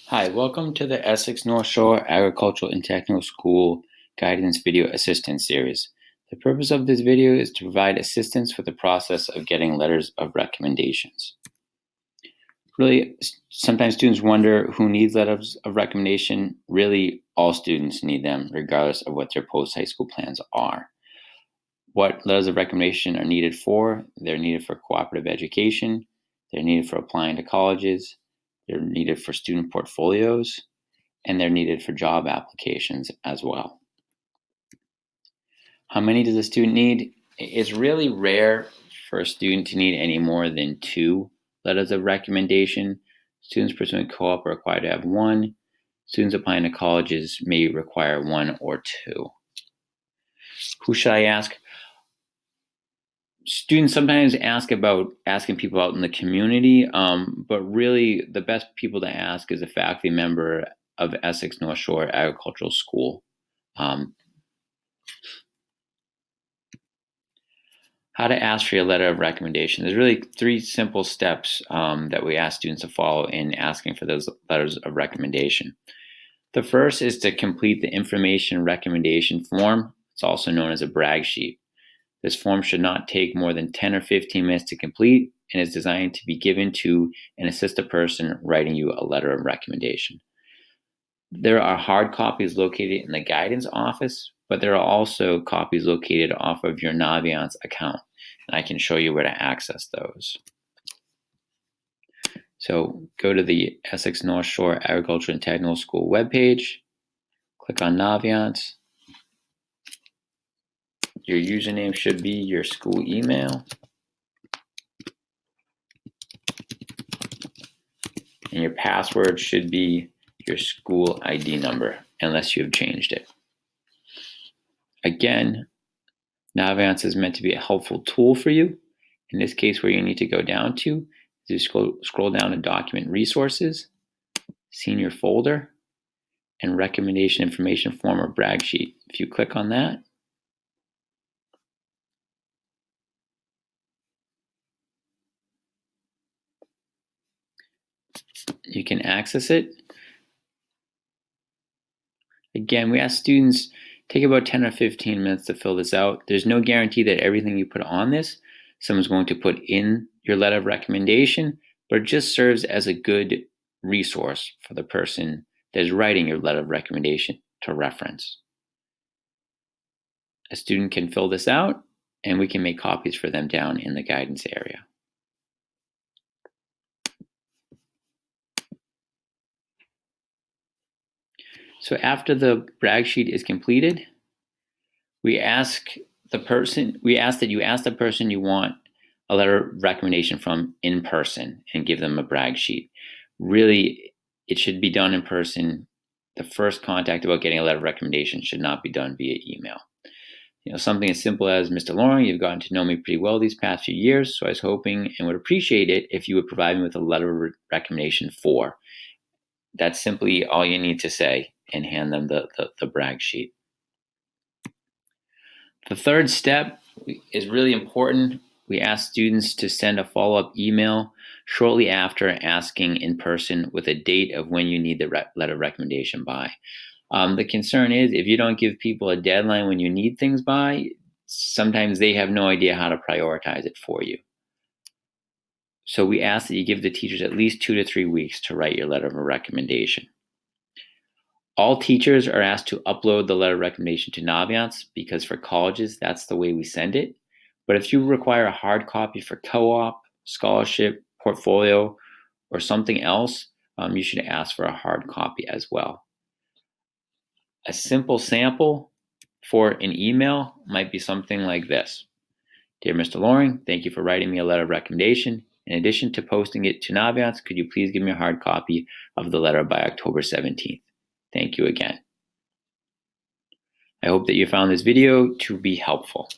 Hi, welcome to the Essex North Shore Agricultural and Technical School Guidance Video Assistance Series. The purpose of this video is to provide assistance for the process of getting letters of recommendations. Really, sometimes students wonder who needs letters of recommendation. Really, all students need them, regardless of what their post-high school plans are. What letters of recommendation are needed for? They're needed for cooperative education. They're needed for applying to colleges. They're needed for student portfolios. And they're needed for job applications as well. How many does a student need? It's really rare for a student to need any more than 2 letters of recommendation. Students pursuing co-op are required to have 1. Students applying to colleges may require 1 or 2. Who should I ask? Students sometimes ask about asking people out in the community, but really the best people to ask is a faculty member of Essex North Shore Agricultural School. How to ask for your letter of recommendation. There's really 3 simple steps that we ask students to follow in asking for those letters of recommendation. The first is to complete the information recommendation form. It's also known as a brag sheet. This form should not take more than 10 or 15 minutes to complete and is designed to be given to and assist a person writing you a letter of recommendation. There are hard copies located in the guidance office, but there are also copies located off of your Naviance account, and I can show you where to access those. So go to the Essex North Shore Agriculture and Technical School webpage, click on Naviance. Your username should be your school email, and your password should be your school ID number, unless you have changed it. Again, Naviance is meant to be a helpful tool for you. In this case, where you need to go down to is scroll down to Document Resources, Senior Folder, and Recommendation Information Form or Brag Sheet. If you click on that, you can access it. Again, we ask students take about 10 or 15 minutes to fill this out. There's no guarantee that everything you put on this, someone's going to put in your letter of recommendation, but it just serves as a good resource for the person that is writing your letter of recommendation to reference. A student can fill this out, and we can make copies for them down in the guidance area. So after the brag sheet is completed, we ask that you ask the person you want a letter of recommendation from in person and give them a brag sheet. Really, it should be done in person. The first contact about getting a letter of recommendation should not be done via email. Something as simple as, Mr. Loring, you've gotten to know me pretty well these past few years, so I was hoping and would appreciate it if you would provide me with a letter of recommendation for. That's simply all you need to say, and hand them the brag sheet. The third step is really important. We ask students to send a follow-up email shortly after asking in person with a date of when you need the letter of recommendation by. The concern is if you don't give people a deadline when you need things by, sometimes they have no idea how to prioritize it for you. So we ask that you give the teachers at least 2 to 3 weeks to write your letter of recommendation. All teachers are asked to upload the letter of recommendation to Naviance because for colleges, that's the way we send it. But if you require a hard copy for co-op, scholarship, portfolio, or something else, you should ask for a hard copy as well. A simple sample for an email might be something like this. Dear Mr. Loring, thank you for writing me a letter of recommendation. In addition to posting it to Naviance, could you please give me a hard copy of the letter by October 17th? Thank you again. I hope that you found this video to be helpful.